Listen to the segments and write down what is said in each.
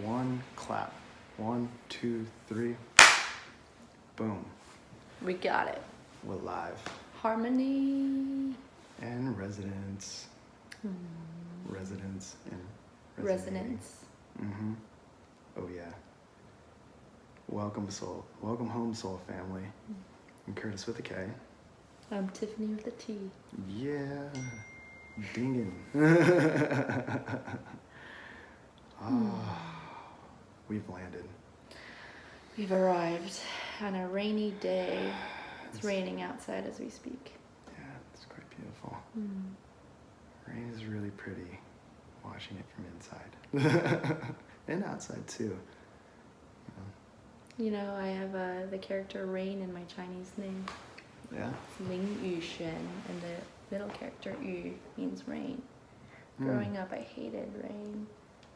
one clap. 1, 2, 3. Boom. We got it. We're live. Harmony. And resonance. Resonance and Resonance. Mm-hmm. Oh yeah. Welcome home, soul family. I'm Curtis with a K. I'm Tiffany with a T. Yeah. Dingin'. We've landed. We've arrived on a rainy day. It's raining outside as we speak. Yeah, it's quite beautiful. Rain is really pretty. Watching it from inside. And outside too. You know, I have the character Rain in my Chinese name. Yeah? It's Ling Yu Xuan, and the middle character Yu means rain. Growing up, I hated rain.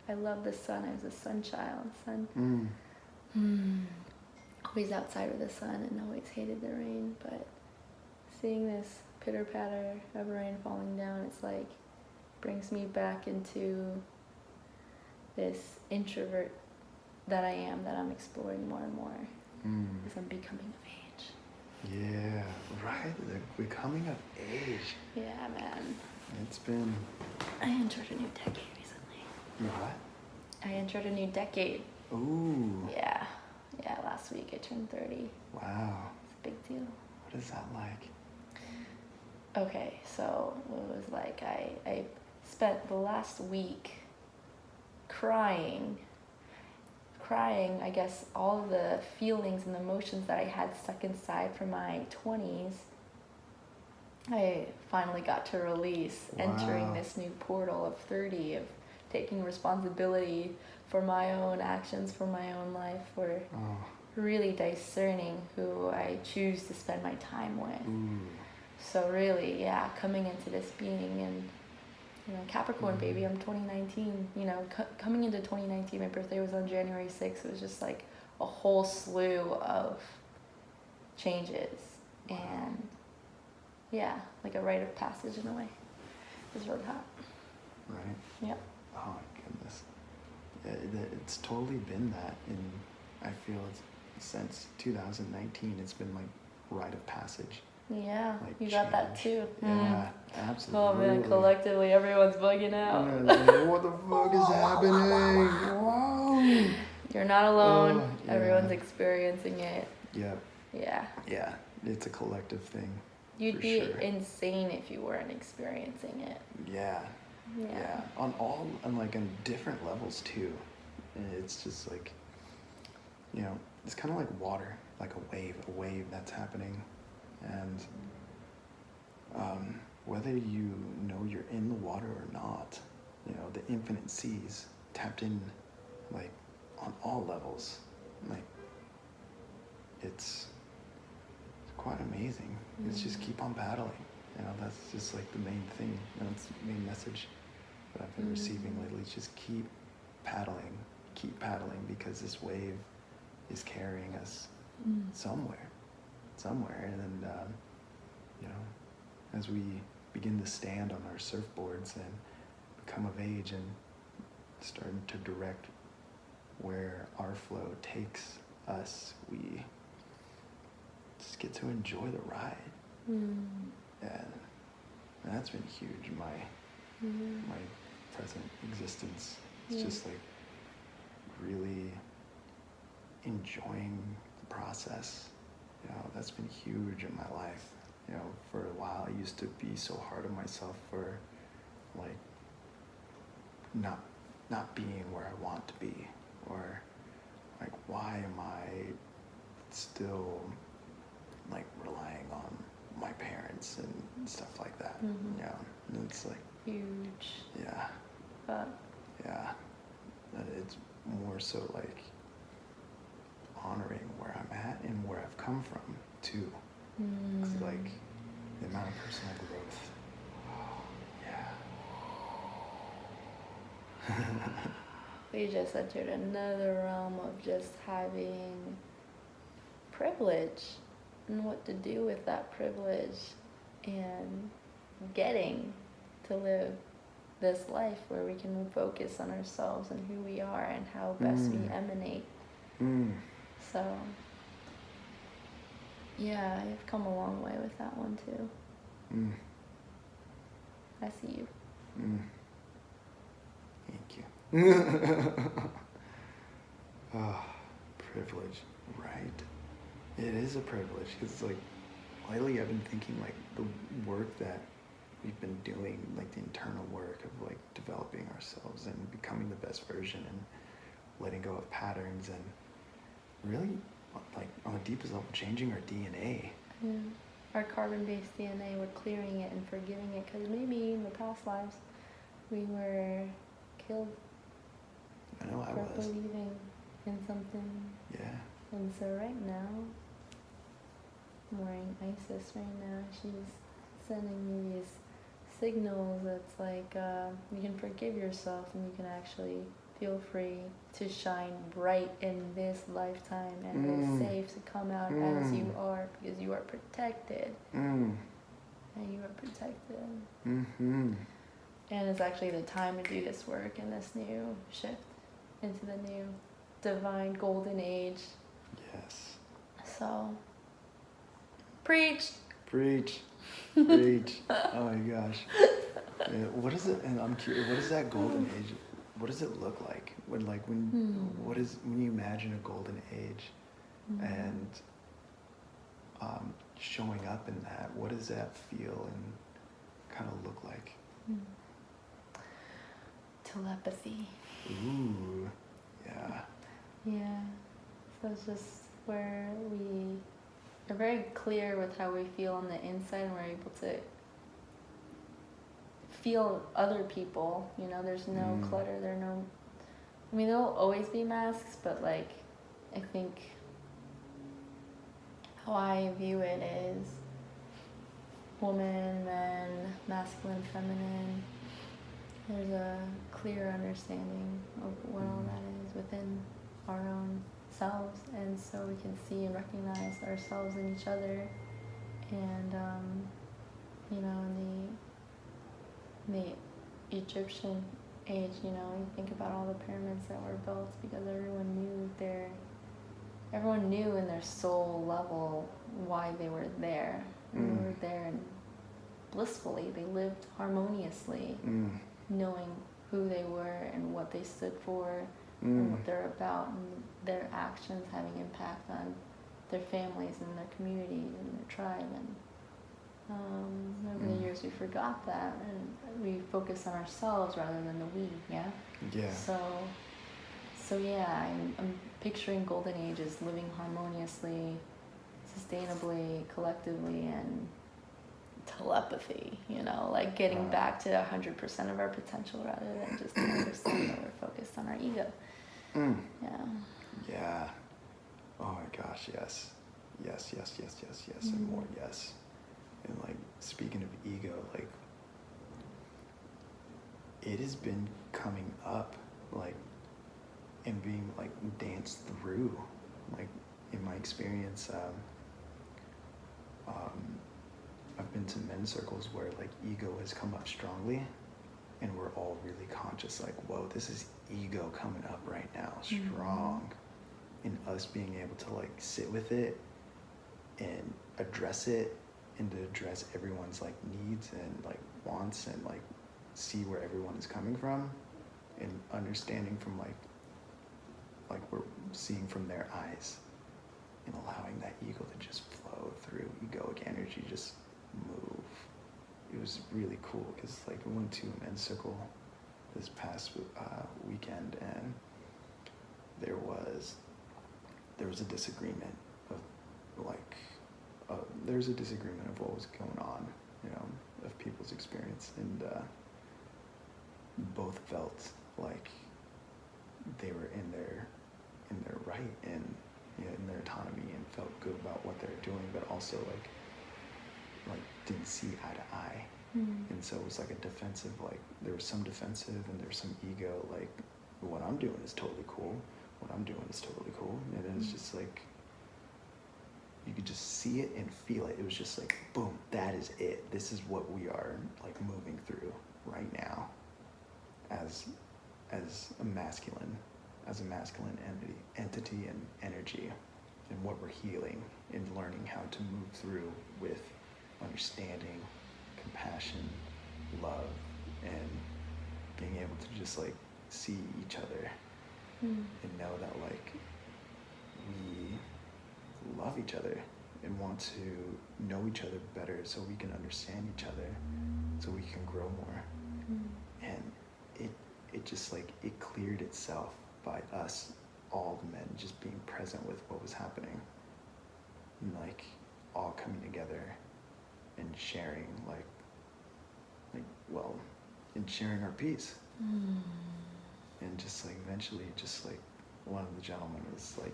I loved the sun. I was a sun child. Always outside with the sun and always hated the rain. But seeing this pitter patter of rain falling down, it's like brings me back into this introvert that I am, that I'm exploring more and more as I'm becoming of age. Yeah, right. The becoming of age. Yeah, man. It's been. I entered a new decade recently. You what? I entered a new decade. Ooh. Yeah, last week I turned 30. Wow. It's a big deal. What is that like? Okay, so it was like I spent the last week crying, I guess, all the feelings and emotions that I had stuck inside from my 20s, I finally got to release, entering this new portal of 30, of taking responsibility for my own actions, for my own life, for really discerning who I choose to spend my time with. So really, coming into this being, and Capricorn baby, I'm 2019, coming into 2019, my birthday was on January 6th. It was just like a whole slew of changes. And like a rite of passage in a way. It was really hot. Right? Yep. Oh my goodness. It's totally been that I feel since 2019, it's been like rite of passage. Yeah, like you got that too. Yeah, absolutely. Oh man, collectively everyone's bugging out. Yeah, what the fuck is happening? Wow. You're not alone. Yeah. Everyone's experiencing it. Yep. Yeah. Yeah, it's a collective thing. You'd be insane if you weren't experiencing it. Yeah. On different levels too. And it's just like, it's kind of like water, like a wave that's happening. And whether you know you're in the water or not, the infinite seas tapped in, like, on all levels, like, it's quite amazing. It's just keep on paddling. That's just like the main thing. It's the main message that I've been receiving lately. It's just keep paddling, because this wave is carrying us somewhere. And then, as we begin to stand on our surfboards and become of age and starting to direct where our flow takes us, we just get to enjoy the ride. And that's been huge in my present existence. It's just like really enjoying the process. That's been huge in my life. For a while I used to be so hard on myself for like not being where I want to be, or like, why am I still like relying on my parents and stuff like that. And it's like huge. Yeah. It's more so like honoring where I'm at and where I've come from too. It's like the amount of personal growth. We just entered another realm of just having privilege and what to do with that privilege, and getting to live this life where we can focus on ourselves and who we are and how best we emanate. So, yeah, I've come a long way with that one too. I see you. Thank you. Oh, privilege, right? It is a privilege because, like, lately I've been thinking, like, the work that we've been doing, like the internal work of like developing ourselves and becoming the best version and letting go of patterns and really, like, on the deepest level, changing our DNA. Yeah. Our carbon-based DNA, we're clearing it and forgiving it because maybe in the past lives we were killed I know I for was. believing in something. Yeah. And so right now, I'm wearing Isis right now. She's sending me these signals that's like you can forgive yourself and you can actually feel free to shine bright in this lifetime, and it's safe to come out as you are because you are protected. And you are protected. And it's actually the time to do this work in this new shift into the new divine golden age. Yes. So, preach. Preach. Preach. Oh my gosh. Yeah, what is it? And I'm curious. What is that golden age? What does it look like when when you imagine a golden age, and showing up in that? What does that feel and kind of look like? Telepathy. Ooh. Yeah. Yeah. So it's just where we are very clear with how we feel on the inside, and we're able to feel other people. You know, there's no clutter, I mean, there'll always be masks, but like, I think how I view it is woman, men, masculine, feminine. There's a clear understanding of what all that is within our own selves, and so we can see and recognize ourselves in each other. And you know, in the Egyptian age, you know, you think about all the pyramids that were built because everyone knew in their soul level why they were there. And they were there and blissfully, they lived harmoniously, knowing who they were and what they stood for and what they're about, and their actions having impact on their families and their communities and their tribe. And over the years we forgot that, and we focus on ourselves rather than the we. Yeah. So yeah, I'm picturing golden ages living harmoniously, sustainably, collectively, and telepathy, you know, like getting back to 100% of our potential rather than just 10% where we're focused on our ego. Yeah. Oh my gosh, yes. Yes, and more yes. And like, speaking of ego, like, it has been coming up, like, and being like danced through, like, in my experience, I've been to men's circles where like ego has come up strongly, and we're all really conscious, like, whoa, this is ego coming up right now, strong. And us being able to like sit with it and address it, and to address everyone's like needs and like wants, and like see where everyone is coming from, and understanding from like we're seeing from their eyes, and allowing that ego to just flow through, egoic energy just move. It was really cool because like we went to a men's circle this past weekend, and there was a disagreement of like there's a disagreement of what was going on, you know, of people's experience, and both felt like they were in their right, and, you know, in their autonomy, and felt good about what they're doing, but also like didn't see eye to eye. And so it was like a defensive, like there was some defensive and there's some ego, like what I'm doing is totally cool, and then it's just like you could just see it and feel it. It was just like, boom, that is it. This is what we are like moving through right now. as a masculine entity and energy, and what we're healing and learning how to move through with understanding, compassion, love, and being able to just like see each other and know that like we love each other and want to know each other better so we can understand each other, so we can grow more. And it just like, it cleared itself by us, all the men, just being present with what was happening. And like all coming together and sharing and sharing our peace. And just like eventually, just like one of the gentlemen was like,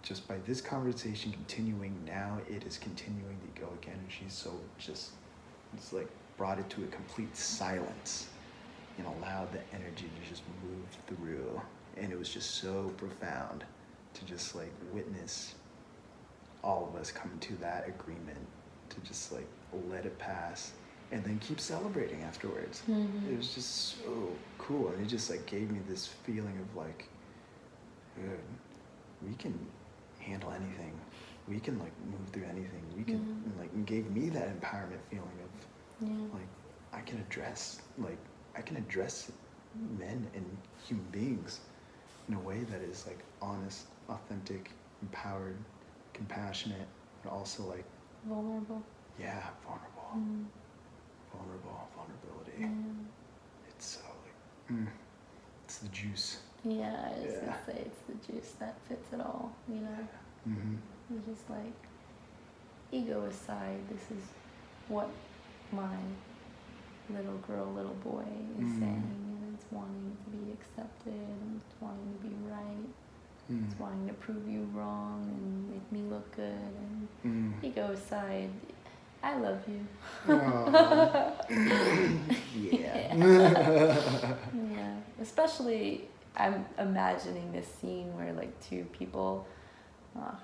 just by this conversation continuing, now it is continuing the egoic energy. So just, it's like brought it to a complete silence and allowed the energy to just move through. And it was just so profound to just like witness all of us come to that agreement to just like let it pass and then keep celebrating afterwards. It was just so cool. And it just like gave me this feeling of like, good, we can handle anything. We can like move through anything. We can, and like, and gave me that empowerment feeling of like, I can address men and human beings in a way that is like honest, authentic, empowered, compassionate, but also like vulnerable. Yeah, vulnerable. Vulnerability. It's so like, it's the juice. Yeah, I was gonna say it's the juice that fits it all, you know? It's just like, ego aside, this is what my little girl, little boy is saying, and it's wanting to be accepted, and it's wanting to be right, it's wanting to prove you wrong and make me look good, and ego aside, I love you. Yeah. Yeah, especially I'm imagining this scene where like two people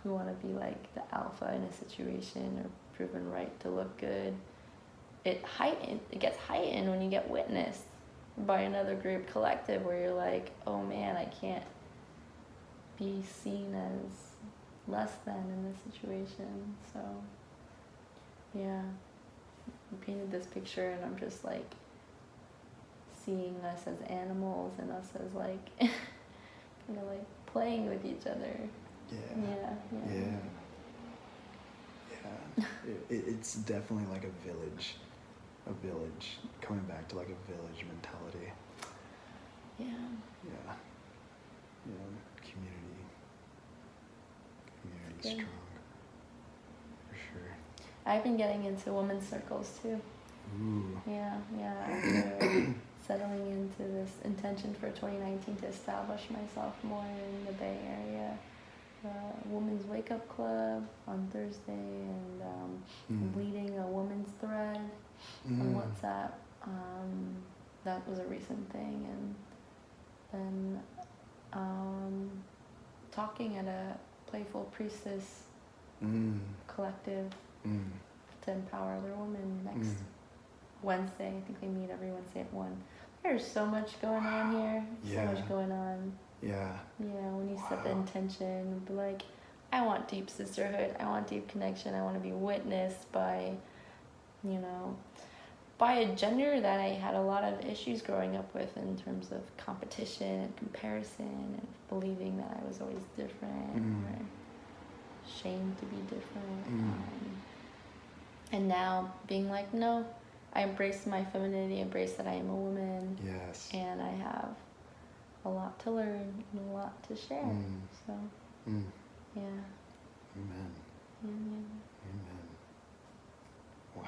who want to be like the alpha in a situation or proven right to look good, it gets heightened when you get witnessed by another group collective where you're like, oh man, I can't be seen as less than in this situation. So yeah, I painted this picture and I'm just like seeing us as animals and us as like you know, like playing with each other. It's definitely like a village, coming back to like a village mentality. Community Good. strong, for sure. I've been getting into women's circles too. Ooh. After settling into this intention for 2019 to establish myself more in the Bay Area. Women's Wake Up Club on Thursday, and I'm leading a women's thread on WhatsApp. That was a recent thing, and then talking at a Playful Priestess collective to empower other women next Wednesday. I think they meet every Wednesday at 1. There's so much going on here. So much going on. When you set the intention, be like, I want deep sisterhood, I want deep connection, I want to be witnessed by, by a gender that I had a lot of issues growing up with in terms of competition and comparison and believing that I was always different or ashamed to be different. And now being like, no, I embrace my femininity, embrace that I am a woman. Yes. And I have a lot to learn and a lot to share. So, yeah. Amen. Amen. Wow.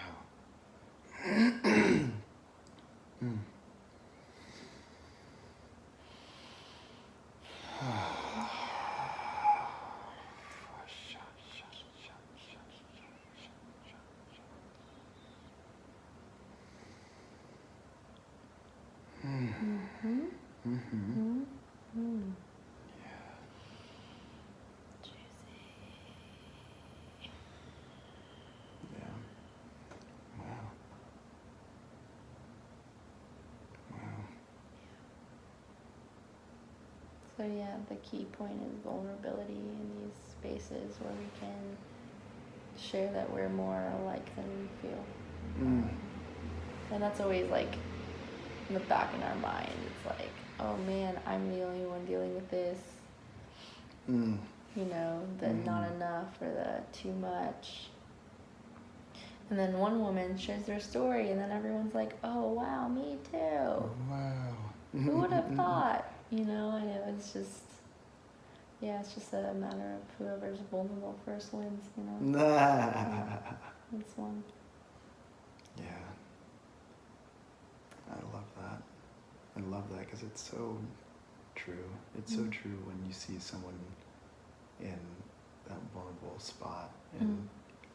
So yeah, the key point is vulnerability in these spaces where we can share that we're more alike than we feel. And that's always like in the back of our mind. It's like, oh man, I'm the only one dealing with this. You know, the not enough or the too much. And then one woman shares their story, and then everyone's like, oh wow, me too. Oh, wow. Who would have thought? You know, and it was just, yeah, it's just a matter of whoever's vulnerable first wins, you know. Yeah, that's one. Yeah. I love that. I love that because it's so true. It's so true when you see someone in that vulnerable spot and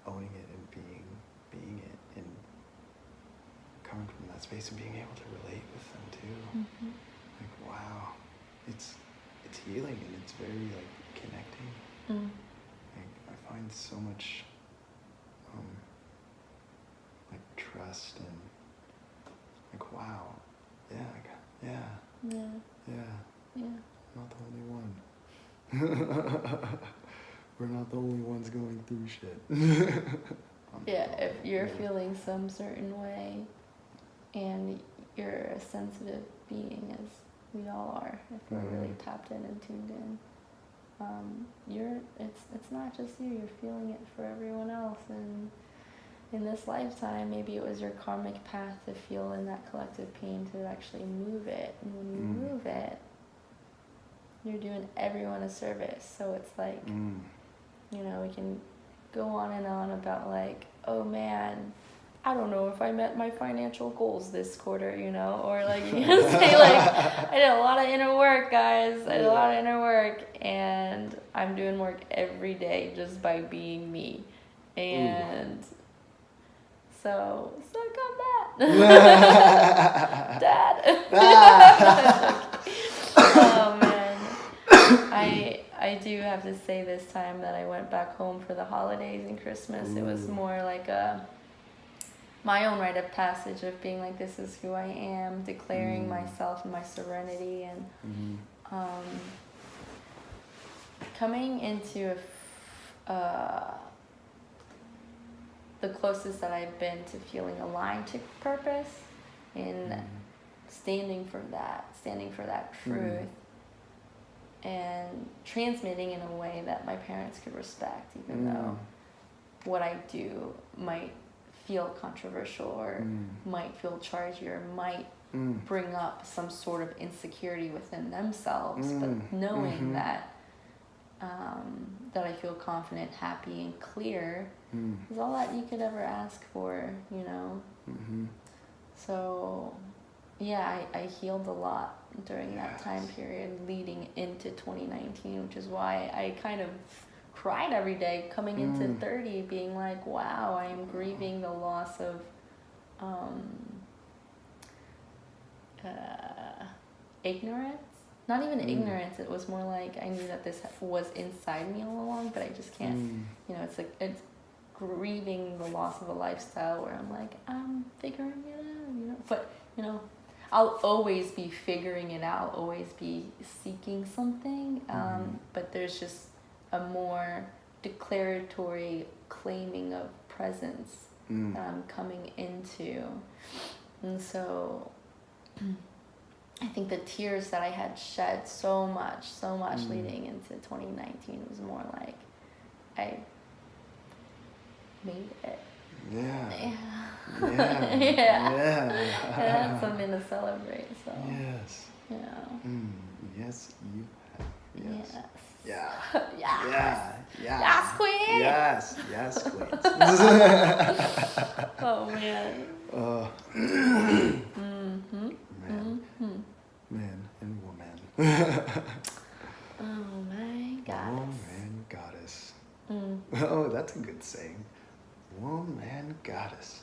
owning it and being it and coming from that space and being able to relate with them too. Like, wow, it's healing and it's very like connecting. Like, I find so much like trust and like, wow, yeah. Not the only one. We're not the only ones going through shit. Yeah, if you're feeling some certain way and you're a sensitive being, as we all are, if we're really tapped in and tuned in, it's not just you, you're feeling it for everyone else. And in this lifetime, maybe it was your karmic path to feel in that collective pain to actually move it. And when you move it, you're doing everyone a service. So it's like, you know, we can go on and on about like, oh man, I don't know if I met my financial goals this quarter, you know, or like you can say like, I did a lot of inner work, guys. I did a lot of inner work, and I'm doing work every day just by being me. And so come back, Dad. Oh man, I do have to say this time that I went back home for the holidays and Christmas. It was more like my own rite of passage of being like, this is who I am, declaring myself and my serenity, and coming into the closest that I've been to feeling aligned to purpose and standing for that truth and transmitting in a way that my parents could respect, even though what I do might feel controversial or might feel charged or might bring up some sort of insecurity within themselves, but knowing that that I feel confident, happy, and clear is all that you could ever ask for, you know. So yeah, I healed a lot during that time period leading into 2019, which is why I kind of cried every day coming into 30, being like, wow, I am grieving the loss of ignorance. Not even ignorance, it was more like I knew that this was inside me all along, but I just can't, you know, it's like, it's grieving the loss of a lifestyle where I'm like, I'm figuring it out, you know, but, you know, I'll always be figuring it out, always be seeking something, but there's just a more declaratory claiming of presence that I'm coming into. And so I think the tears that I had shed so much leading into 2019 was more like I made it. Yeah. That's something to celebrate. So Yes. Yeah. Yes, you have. Yes. Yes. Yeah. Yes, queen. Yes, queen. Oh man. Man and woman. Oh my goddess. Woman goddess. Oh, that's a good saying. Woman goddess.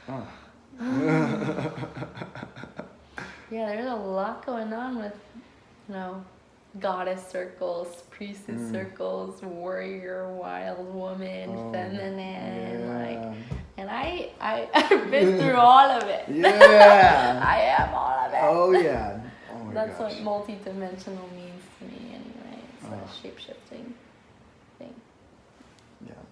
Oh. Yeah, there's a lot going on with, you know, goddess circles, priestess circles, warrior, wild woman, feminine, like, and I've been through all of it. Yeah. I am all of it. Oh yeah. Oh my That's gosh. what multi-dimensional means to a shape-shifting thing. Yeah.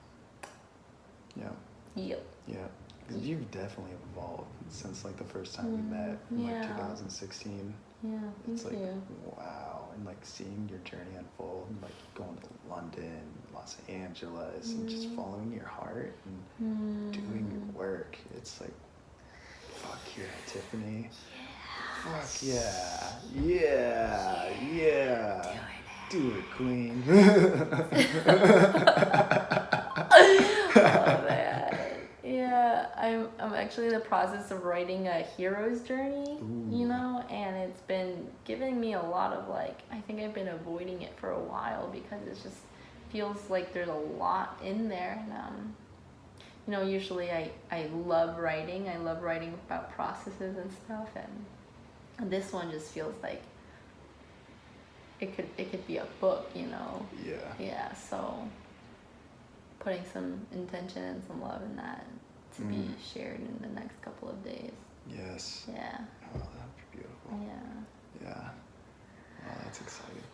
Yeah. Yep. Yeah. Because you've definitely evolved since like the first time we met in like 2016. Yeah, It's thank like, you. wow. And like seeing your journey unfold, like going to London, Los Angeles, and just following your heart and doing your work. It's like, fuck yeah, Tiffany. Fuck yeah. Yeah. Yeah. Do it, queen. Oh man. Yeah, I'm actually in the process of writing a hero's journey, you know, and it's been giving me a lot of like, I think I've been avoiding it for a while because it just feels like there's a lot in there. And you know, usually I love writing. I love writing about processes and stuff, and this one just feels like it could be a book, you know. Yeah. Yeah, so putting some intention and some love in that to be shared in the next couple of days. Yes. Yeah. Oh, that'd be beautiful. Yeah. Yeah. Oh, that's exciting.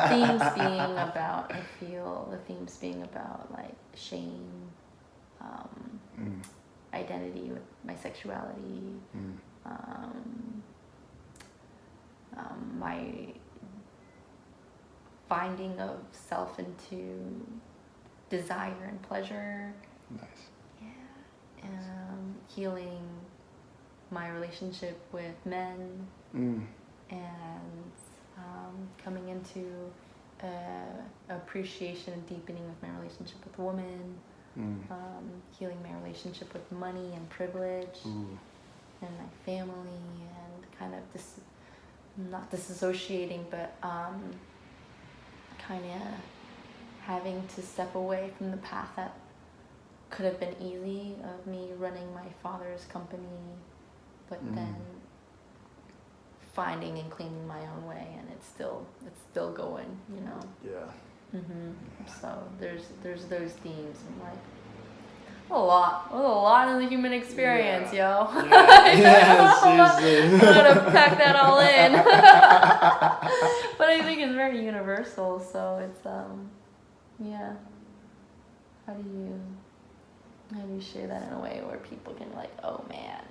Themes being about, I feel the themes being about like shame, identity with my sexuality, my finding of self into desire and pleasure. Nice. Yeah. Healing my relationship with men, and coming into appreciation and deepening with my relationship with women, healing my relationship with money and privilege, and my family, and kind of not disassociating, but kind of having to step away from the path that could have been easy of me running my father's company, but then finding and claiming my own way, and it's still going, you know. Yeah. So there's those themes, and like a lot in the human experience, yo. Yeah, seriously. I'm gonna pack that all in. But I think it's very universal, so it's yeah. How do you share that in a way where people can be like, oh man,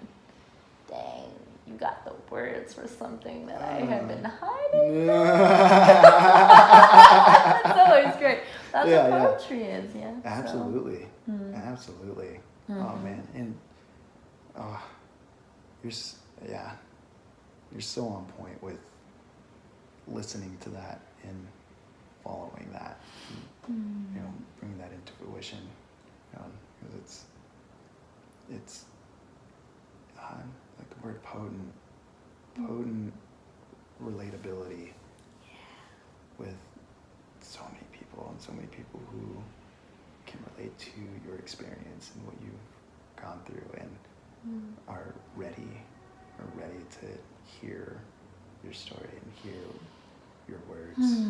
dang, you got the words for something that I have been hiding. That's always great. That's what poetry is, yeah. Absolutely. So. Absolutely. Oh man, and you're so on point with listening to that and following that, and, you know, bringing that into fruition, you know, because it's like the word potent relatability with so many people, and so many people who can relate to your experience and what you've gone through, and are ready to hear your story and hear your words,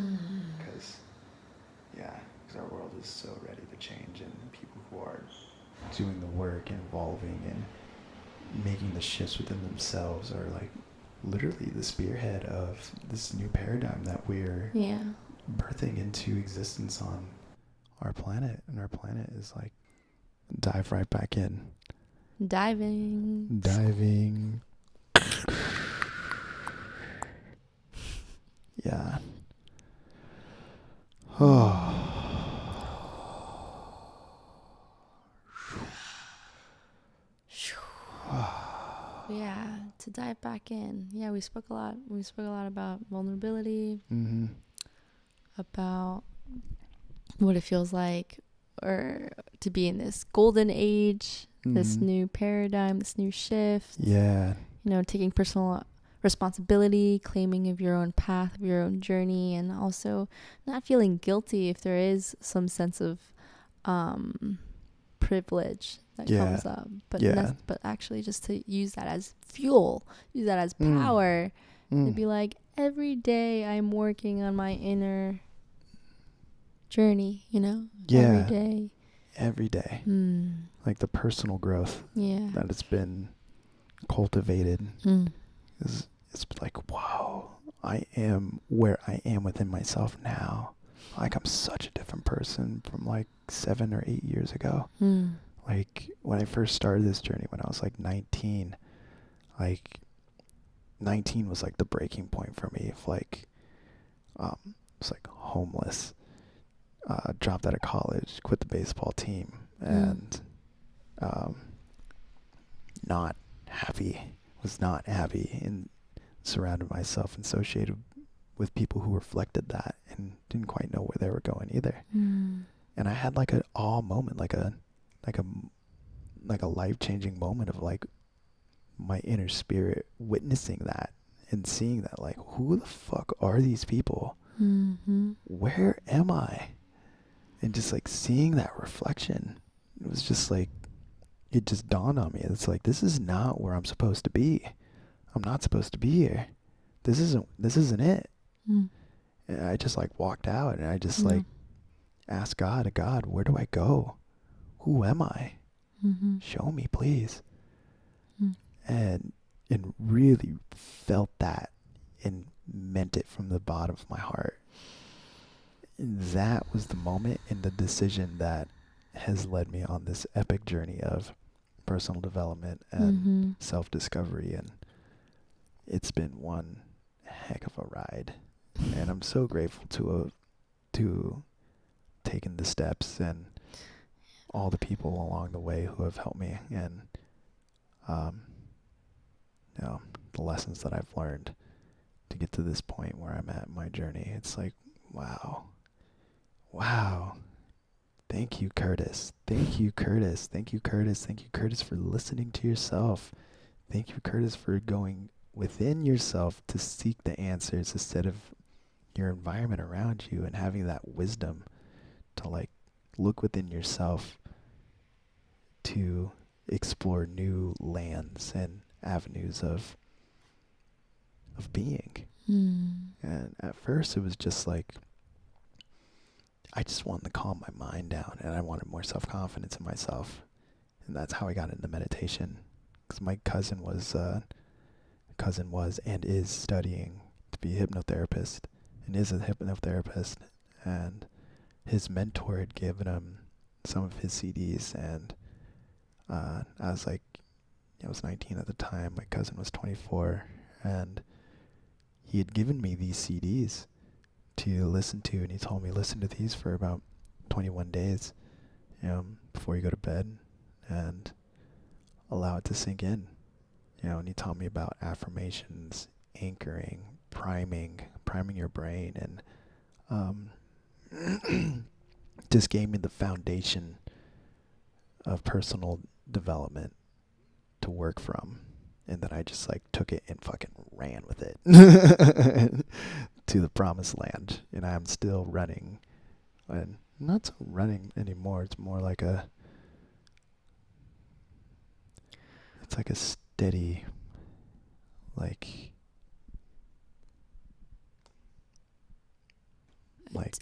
because our world is so ready to change, and people who are doing the work and evolving and making the shifts within themselves are like literally the spearhead of this new paradigm that we're birthing into existence on our planet. And our planet is like, dive right back in. Diving. Yeah. Oh. Yeah, to dive back in. Yeah, we spoke a lot about vulnerability, about what it feels like or to be in this golden age, this new paradigm, this new shift. Yeah. You know, taking personal responsibility, claiming of your own path, of your own journey, and also not feeling guilty if there is some sense of privilege that comes up, but actually just to use that as fuel, use that as power, and be like, every day I'm working on my inner journey, you know. Every day like the personal growth that it's been cultivated is, it's like, wow, I am where I am within myself now. Like, I'm such a different person from like 7 or 8 years ago. Mm. Like, when I first started this journey when I was like 19, like 19 was like the breaking point for me of like, was like homeless, dropped out of college, quit the baseball team, and not happy, was not happy, and surrounded myself and associated with people who reflected that and didn't quite know where they were going either. Mm. And I had like an awe moment, like a life-changing moment of like my inner spirit witnessing that and seeing that, like, who the fuck are these people? Mm-hmm. Where am I? And just like seeing that reflection, it was just like, it just dawned on me. It's like, this is not where I'm supposed to be. I'm not supposed to be here. This isn't it. Mm. And I just like walked out and I just like asked God, where do I go? Who am I? Mm-hmm. Show me, please. Mm. And really felt that and meant it from the bottom of my heart. And that was the moment and the decision that has led me on this epic journey of personal development and self-discovery. And it's been one heck of a ride. And I'm so grateful to taken the steps and all the people along the way who have helped me, and the lessons that I've learned to get to this point where I'm at in my journey. It's like, wow. Thank you, Curtis. Thank you, Curtis. Thank you, Curtis. Thank you, Curtis, for listening to yourself. Thank you, Curtis, for going within yourself to seek the answers instead of your environment around you, and having that wisdom to like look within yourself to explore new lands and avenues of being. And at first it was just like, I just wanted to calm my mind down, and I wanted more self-confidence in myself. And that's how I got into meditation, because my cousin was and is studying to be a hypnotherapist, and is a hypnotherapist, and his mentor had given him some of his CDs, and I was like, I was 19 at the time, my cousin was 24, and he had given me these CDs to listen to, and he told me, listen to these for about 21 days, before you go to bed, and allow it to sink in, and he taught me about affirmations, anchoring, priming your brain, and just gave me the foundation of personal development to work from. And then I just like took it and fucking ran with it to the promised land. And I'm still running, and not so running anymore. It's more like it's like a steady, like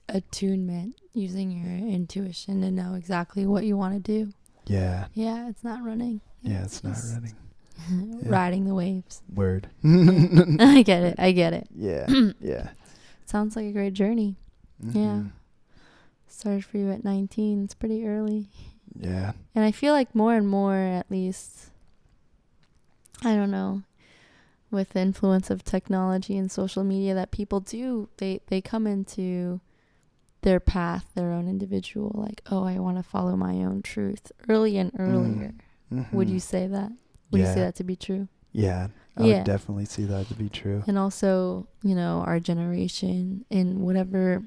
attunement, using your intuition to know exactly what you want to do. Yeah. Yeah, it's not running. Yeah, it's not running. Riding the waves. Word. I get it. Yeah. Yeah. Sounds like a great journey. Mm-hmm. Yeah. Started for you at 19. It's pretty early. Yeah. And I feel like more and more, at least, I don't know, with the influence of technology and social media, that people do, they come into their path, their own individual, like, oh, I want to follow my own truth early and earlier. Mm-hmm. Would you say that? Would you say that to be true? Yeah, I would definitely see that to be true. And also, our generation, in whatever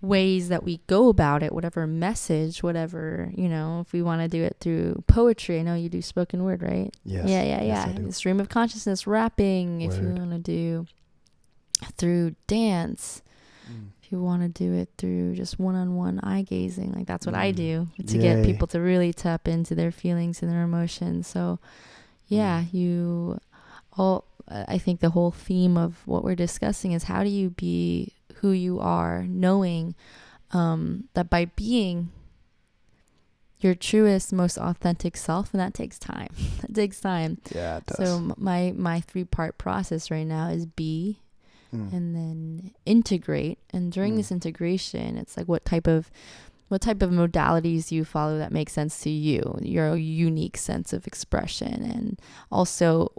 ways that we go about it, whatever message, whatever, if we want to do it through poetry. I know you do spoken word, right? Yes. Yeah. Yes, I do. The stream of consciousness, rapping, Word. if you want to do through dance, if you want to do it through just one-on-one eye gazing, like that's what I do to get people to really tap into their feelings and their emotions. So I think the whole theme of what we're discussing is, how do you be who you are, knowing that by being your truest, most authentic self, and that takes time. Yeah, it does. So my 3-part process right now is be, and then integrate. And during this integration, it's like what type of modalities you follow that make sense to you, your unique sense of expression, and also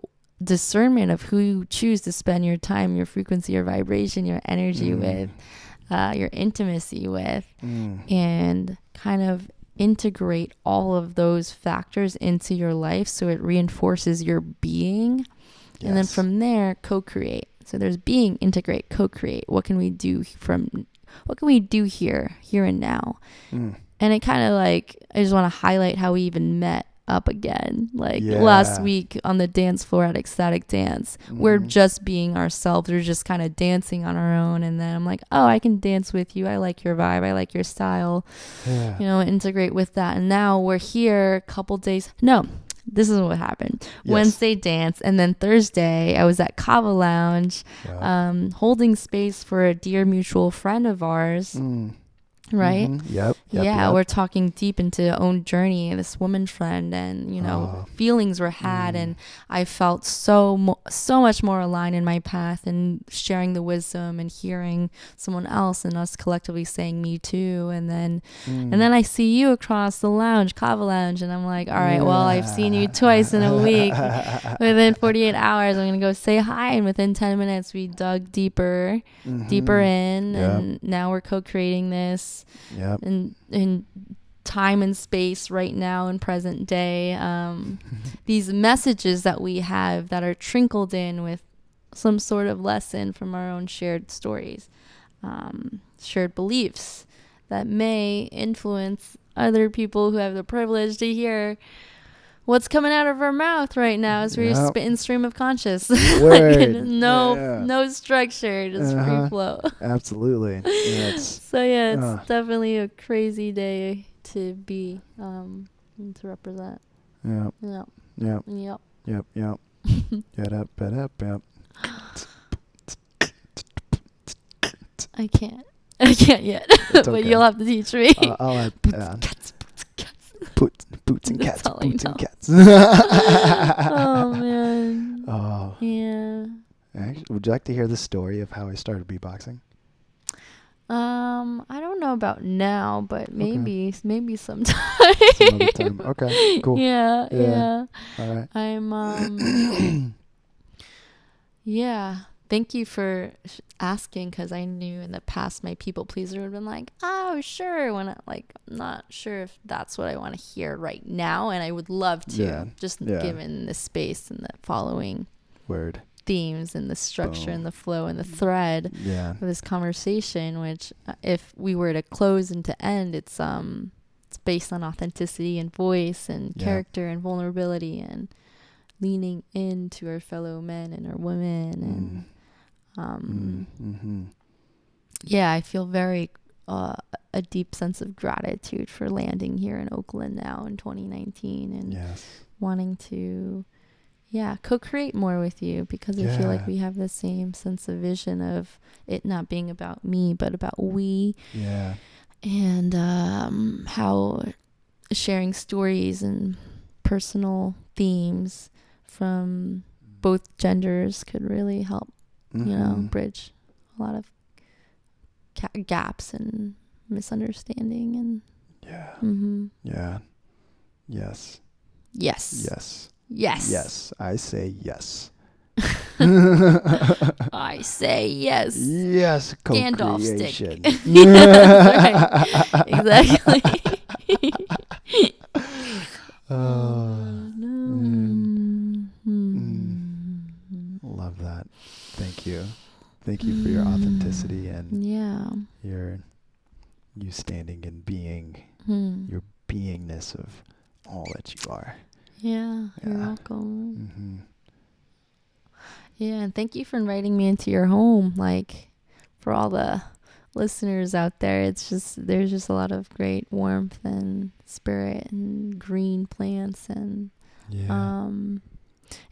discernment of who you choose to spend your time, your frequency, your vibration, your energy with, your intimacy with, and kind of integrate all of those factors into your life so it reinforces your being. Yes. And then from there, co-create. So there's being, integrate, co-create. What can we do here and now? And it kind of like, I just want to highlight how we even met up again, like last week on the dance floor at Ecstatic Dance. We're just being ourselves. We're just kind of dancing on our own. And then I'm like, oh, I can dance with you. I like your vibe. I like your style. Integrate with that. And now we're here a couple days. No, this is what happened. Wednesday dance, and then Thursday I was at Kava Lounge, holding space for a dear mutual friend of ours. Right? Yep. We're talking deep into own journey, this woman friend, and feelings were had, and I felt so much more aligned in my path, and sharing the wisdom and hearing someone else and us collectively saying me too. And then I see you across the lounge, Kava Lounge, and I'm like, all right, well, I've seen you twice in a week. Within 48 hours I'm gonna go say hi, and within 10 minutes we dug deeper in, and now we're co-creating this in time and space right now in present day. These messages that we have that are trickled in with some sort of lesson from our own shared stories, shared beliefs that may influence other people who have the privilege to hear what's coming out of our mouth right now as we're spitting stream of conscious. No structure, just free flow. Absolutely. It's definitely a crazy day to be, and to represent. Yep. I can't yet, but okay. You'll have to teach me. I'll add boots and cats. Oh man. Oh yeah. Actually, would you like to hear the story of how I started beatboxing? I don't know about now, but maybe sometime. Some other time. Okay, cool. Yeah. All right. I'm yeah. Thank you for asking, because I knew in the past my people pleaser would have been like, oh, sure. When I'm not sure if that's what I want to hear right now. And I would love to, given the space and the following themes and the structure and the flow and the thread of this conversation, which if we were to close and to end, it's based on authenticity and voice and character and vulnerability and leaning into our fellow men and our women. And I feel very a deep sense of gratitude for landing here in Oakland now in 2019 and wanting to co-create more with you, because I feel like we have the same sense of vision of it not being about me but about we, and how sharing stories and personal themes from both genders could really help bridge a lot of gaps and misunderstanding. And yes I say yes. I say yes. Yes, Gandalf co-creation. stick. Exactly. Love that. Thank you for your authenticity and you standing and being your beingness of all that you are. You're welcome. And thank you for inviting me into your home. Like, for all the listeners out there, there's just a lot of great warmth and spirit and green plants, and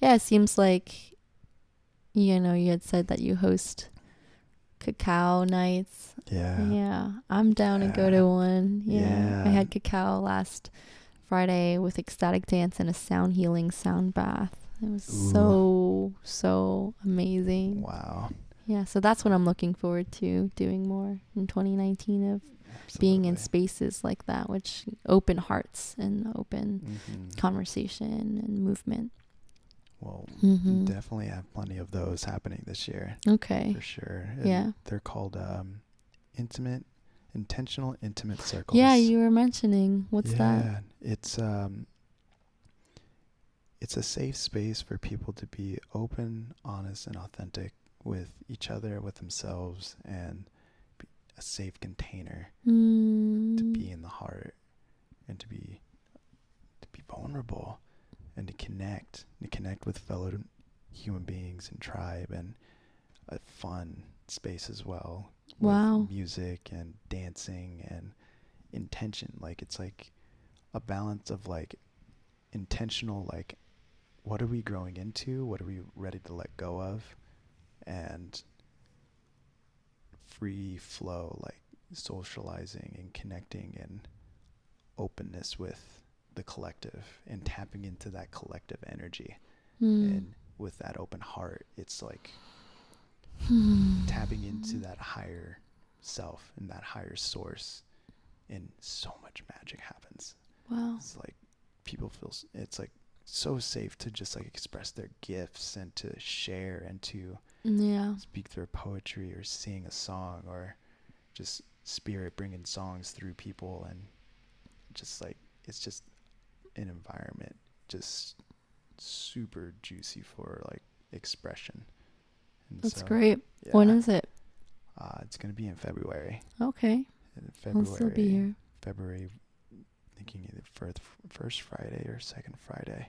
it seems like you had said that you host cacao nights. I'm down to go to one. I had cacao last Friday with ecstatic dance and a sound healing sound bath. It was so amazing. Wow. Yeah, so that's what I'm looking forward to doing more in 2019, of being in spaces like that, which open hearts and open conversation and movement. Well, definitely have plenty of those happening this year. Okay. For sure. And yeah. They're called intentional intimate circles. Yeah, you were mentioning. What's that? Yeah, it's a safe space for people to be open, honest, and authentic with each other, with themselves, and a safe container to be in the heart and to be vulnerable and to connect with fellow human beings and tribe, and a fun space as well. Wow. With music and dancing and intention. Like, it's like a balance of like intentional, like, what are we growing into? What are we ready to let go of? And free flow, like socializing and connecting and openness with the collective and tapping into that collective energy. And with that open heart, it's like tapping into that higher self and that higher source, and so much magic happens. Wow. It's like people feel, it's like so safe to just like express their gifts and to share and to speak their poetry or sing a song, or just spirit bringing songs through people, and just like it's just an environment just super juicy for like expression. And that's great. When is it? It's gonna be in February. Okay. February. I'll still be here. February, thinking either first Friday or second Friday.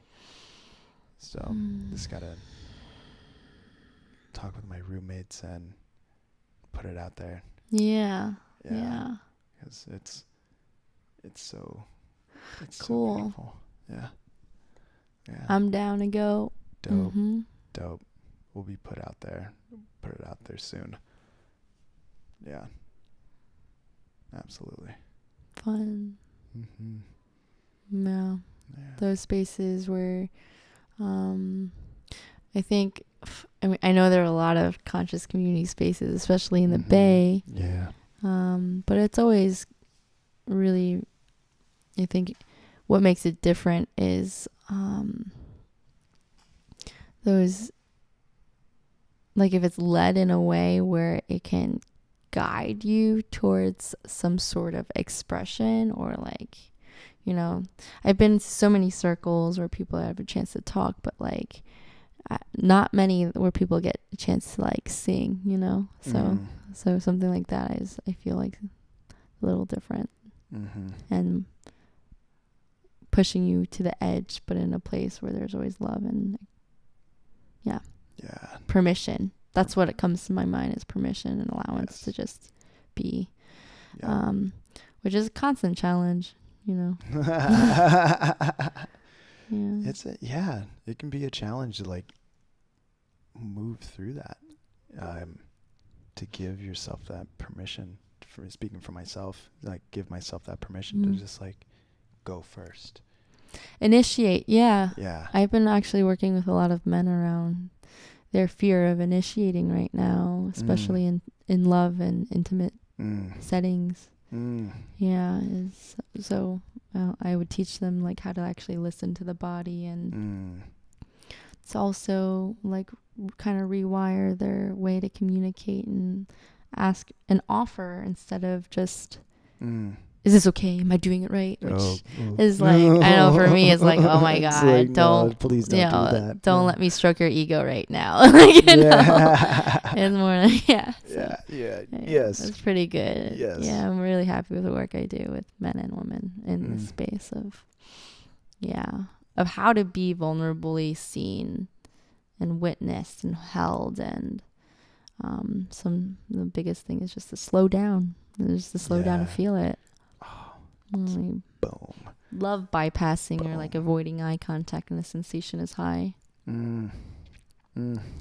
So just gotta talk with my roommates and put it out there. Yeah. Because it's so cool. So beautiful. Yeah. I'm down to go. Dope. Will be put out there soon. Yeah. Absolutely. Fun. Yeah. Those spaces where I think, I know there are a lot of conscious community spaces, especially in the Bay. Yeah. But it's always really, I think what makes it different is those, like, if it's led in a way where it can guide you towards some sort of expression, or like, you know, I've been in so many circles where people have a chance to talk, but like not many where people get a chance to like sing, you know. So something like that is, I feel like, a little different and pushing you to the edge, but in a place where there's always love and permission. That's what it comes to my mind, is permission and allowance to just be, which is a constant challenge, you know. It can be a challenge to like move through that, to give yourself that permission. For speaking for myself, like give myself that permission to just like go first, initiate. I've been actually working with a lot of men around their fear of initiating right now, especially in love and intimate settings. So I would teach them like how to actually listen to the body, and it's also like kind of rewire their way to communicate and ask and offer, instead of just is this okay? Am I doing it right? Which is like, I know for me, it's like, oh my God, like, please don't do that. Don't let me stroke your ego right now. Like, you know, it's more like, yes. It's pretty good. Yes. Yeah, I'm really happy with the work I do with men and women in the space of how to be vulnerably seen and witnessed and held. And the biggest thing is just to slow down. Just to slow down and feel it. Boom. Love bypassing or like avoiding eye contact when the sensation is high.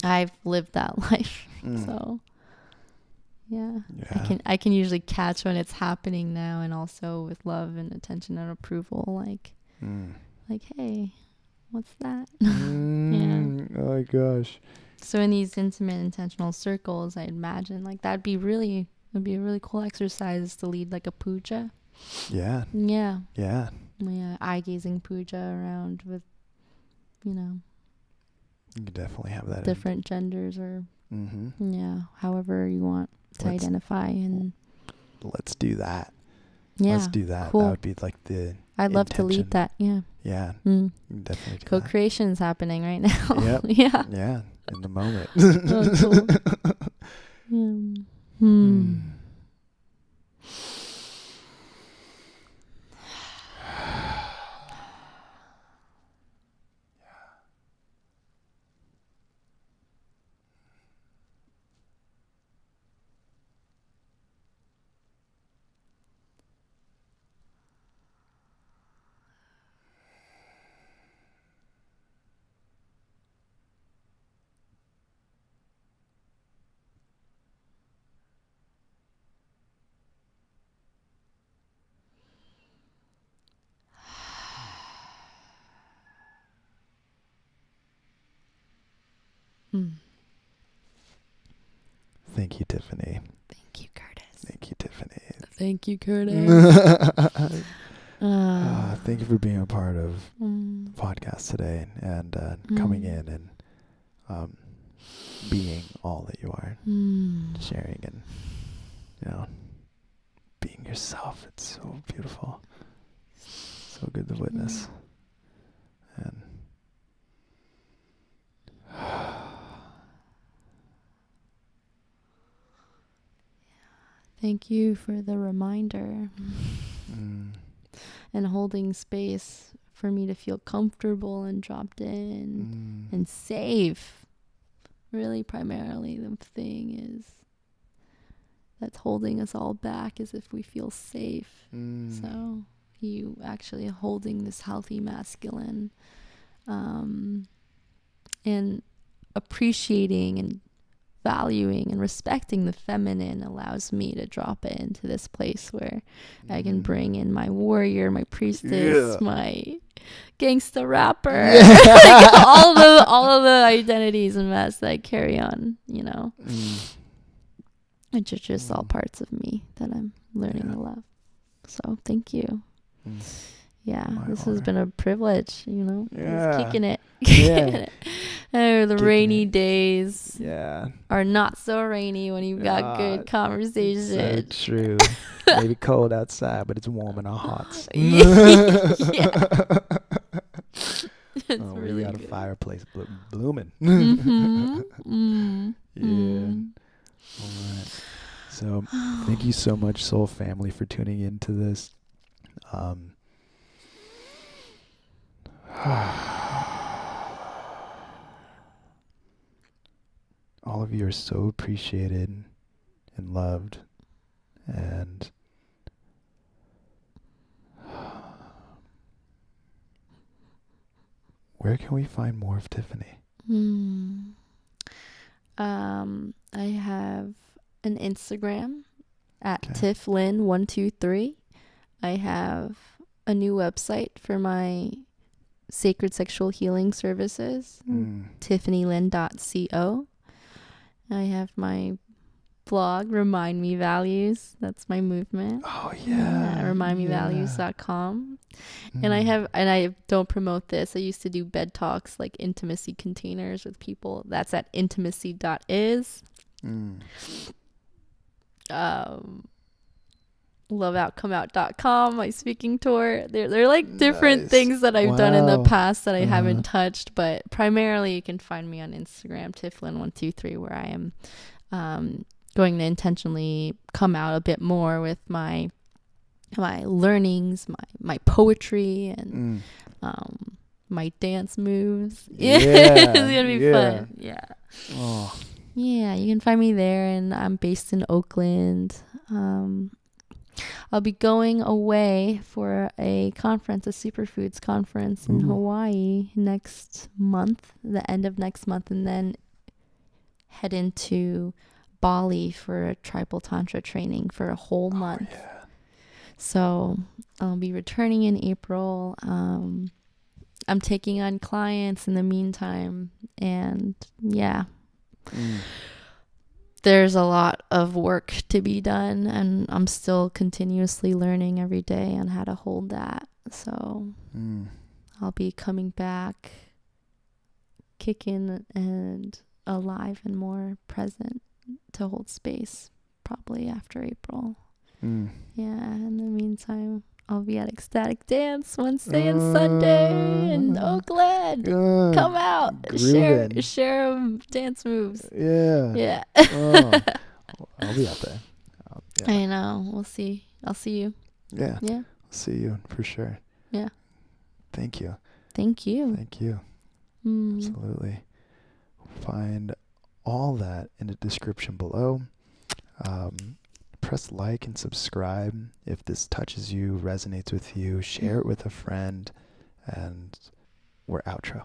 I've lived that life, so I can usually catch when it's happening now, and also with love and attention and approval, like hey, what's that? Oh my gosh, So in these intimate intentional circles, I imagine like that'd be a really cool exercise to lead like a puja. Yeah. Yeah. Yeah. Yeah. Eye gazing puja around with, you know, You could definitely have that. different genders or Mm-hmm. however you want to identify. And let's do that. yeah, Let's do that. cool. That would be like the I'd love to lead that. Yeah. Yeah. Mm. Definitely do Co-creation's happening right now. Yep. Yeah. Yeah. In the moment. Oh, cool. Thank you, Tiffany. Thank you, Curtis. Thank you, Tiffany. Thank you, Curtis. Thank you for being a part of the podcast today and coming in and being all that you are, sharing and, you know, being yourself. It's so beautiful. So good to witness. And thank you for the reminder and holding space for me to feel comfortable and dropped in and safe. Really, primarily, the thing is that's holding us all back is if we feel safe. So you actually holding this healthy masculine and appreciating and valuing and respecting the feminine allows me to drop it into this place where I can bring in my warrior, my priestess, my gangsta rapper, like all of the identities and masks that I carry on, you know, which are just all parts of me that I'm learning to love. So thank you. Yeah, this has been a privilege, you know. Just kicking it. The rainy days are not so rainy when you've got good conversation. So true. Maybe cold outside, but it's warm in our hearts. It's we really got good. A fireplace blooming. All right. So thank you so much, Soul Family, for tuning into this. All of you are so appreciated and loved, and where can we find more of Tiffany? I have an Instagram at tifflyn123. I have a new website for my sacred sexual healing services, tiffanylyn.co. I have my blog, Remind Me Values. That's my movement. Oh yeah. remindmevalues.com. And I don't promote this. I used to do bed talks, like intimacy containers with people. That's at intimacy.is. loveoutcomeout.com, my speaking tour. They're like different things that I've done in the past that I haven't touched, but primarily you can find me on Instagram, tifflyn123, where I am going to intentionally come out a bit more with my learnings, my poetry, and my dance moves. It's gonna be fun. Yeah, you can find me there, and I'm based in Oakland. I'll be going away for a conference, a superfoods conference in Hawaii next month, the end of next month, and then head into Bali for a tribal tantra training for a whole month. So I'll be returning in April. I'm taking on clients in the meantime, and there's a lot of work to be done, and I'm still continuously learning every day on how to hold that. So I'll be coming back kicking and alive and more present to hold space probably after April. Yeah, in the meantime, I'll be at Ecstatic Dance Wednesday and Sunday in Oakland. Come out, share dance moves. Yeah. I'll be out there. I know. We'll see. I'll see you. Yeah. Yeah. I'll see you for sure. Yeah. Thank you. Thank you. Thank you. Absolutely. Find all that in the description below. Press like and subscribe if this touches you, resonates with you. Share it with a friend, and we're outro.